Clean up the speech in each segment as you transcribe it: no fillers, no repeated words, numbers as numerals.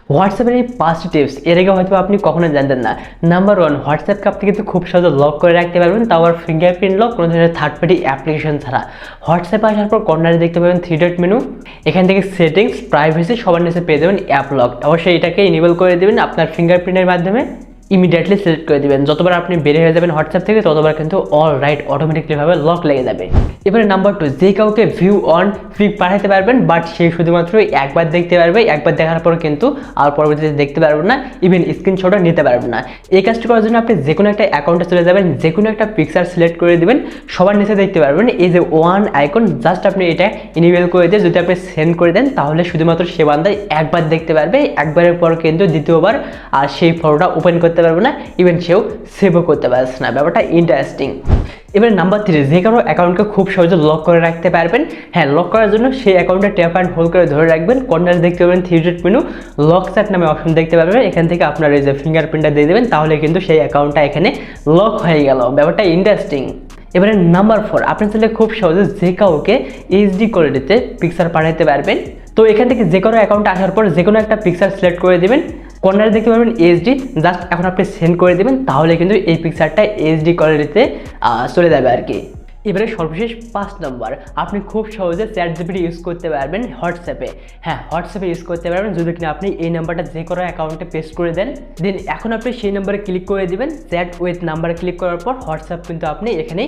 হোয়াটসঅ্যাপের এই 5টি টিপস এর আগে হয়তো আপনি কখনো জানতেন না। নাম্বার 1, হোয়াটসঅ্যাপকে আপনি কিন্তু খুব সহজে লক করে রাখতে পারবেন, তাও আবার ফিঙ্গারপ্রিন্ট লক, কোনো ধরনের থার্ড পার্টি অ্যাপ্লিকেশন ছাড়া। হোয়াটসঅ্যাপে আসার পর কর্নারে দেখতে পাবেন 3 ডট মেনু, এখান থেকে সেটিংস, প্রাইভেসি সবার নিচে পেয়ে যাবেন অ্যাপ লক। অবশ্যই এটাকে ইনেবল করে দেবেন আপনার ফিঙ্গারপ্রিন্টের মাধ্যমে, ইমিডিয়েটলি সিলেক্ট করে দিবেন। যতবার আপনি বের হয়ে যাবেন হোয়াটসঅ্যাপ থেকে ততবার কিন্তু অল রাইট অটোমেটিকলি ভাবে লক লেগে যাবে। এবারে নাম্বার 2, যে কাউকে ভিউ অন পিক পাঠাতে পারবেন, বাট সে শুধুমাত্র একবার দেখতে পারবে, একবার দেখার পর কিন্তু আর পরবর্তীতে দেখতে পারবেন না, ইভেন স্ক্রিনশটও নিতে পারবেন না। এই কাজটি করার জন্য আপনি যে কোনো একটা অ্যাকাউন্টে চলে যাবেন, যে কোনো একটা পিকচার সিলেক্ট করে দিবেন, সবার নিচে দেখতে পারবেন এই যে ওয়ান আইকন, জাস্ট আপনি এটা ইনেবল করে দিয়ে যদি আপনি সেন্ড করে দেন তাহলে শুধুমাত্র সে বান্দাই একবার দেখতে পারবে, একবারের পর কিন্তু দ্বিতীয়বার আর সেই ফটোটা ওপেন করতে পারবে না, ইভেন সেও সেভও করতে পারছে না। ব্যাপারটা ইন্টারেস্টিং। এবার নাম্বার 3, যে কারো অ্যাকাউন্টকে খুব সহজে লক করে রাখতে পারবেন। হ্যাঁ, লক করার জন্য সেই অ্যাকাউন্টে ট্যাপ অ্যান্ড হোল্ড করে ধরে রাখবেন, কর্নারে দেখতে পাবেন 3 ডট মেনু, লক চ্যাট নামে অপশন দেখতে পারবেন, এখান থেকে আপনার এই যে ফিঙ্গারপ্রিন্টটা দিয়ে দেবেন, তাহলে কিন্তু সেই অ্যাকাউন্টটা এখানে লক হয়ে গেল। ব্যাপারটা ইন্টারেস্টিং। এবারে নাম্বার 4, আপনি চাইলে খুব সহজে যে কাউকে এইচডি কোয়ালিটিতে পিকচার পাঠাতে পারবেন। তো এখান থেকে যে কোনো অ্যাকাউন্টে আসার পর যে কোনো একটা পিকচার সিলেক্ট করে দেবেন, কর্নারে দেখতে পাবেন এইচডি, জাস্ট এখন আপনি সেন্ড করে দেবেন, তাহলে কিন্তু এই পিকচারটা এইচডি কোয়ালিটিতে চলে যাবে আর কি। এবারে সর্বশেষ 5 নম্বর, আপনি খুব সহজে চ্যাট জিপিটি ইউজ করতে পারবেন হোয়াটসঅ্যাপে। হ্যাঁ, হোয়াটসঅ্যাপে ইউজ করতে পারবেন যদি কিনা আপনি এই নাম্বারটা যে কোনো অ্যাকাউন্টে পেস্ট করে দেন, দেন এখন আপনি সেই নাম্বারে ক্লিক করে দিবেন, চ্যাট উইথ নাম্বারে ক্লিক করার পর হোয়াটসঅ্যাপ কিন্তু আপনি এখানে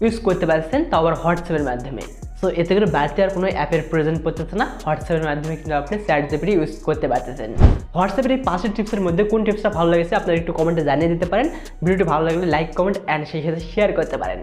ইউজ করতে পারছেন, তাও আবার হোয়াটসঅ্যাপের মাধ্যমে। সো এতে করে বাড়িতে আর কোনো অ্যাপের প্রয়োজন পড়তেছে না, হোয়াটসঅ্যাপের মাধ্যমে কিন্তু আপনি চ্যাট জিপিটি ইউজ করতে পারতেছেন। হোয়াটসঅ্যাপের এই 5টি টিপসের মধ্যে কোন টিপসটা ভালো লেগেছে আপনারা একটু কমেন্টে জানিয়ে দিতে পারেন। ভিডিওটি ভালো লাগলে লাইক, কমেন্ট অ্যান্ড সেই সাথে শেয়ার করতে পারেন।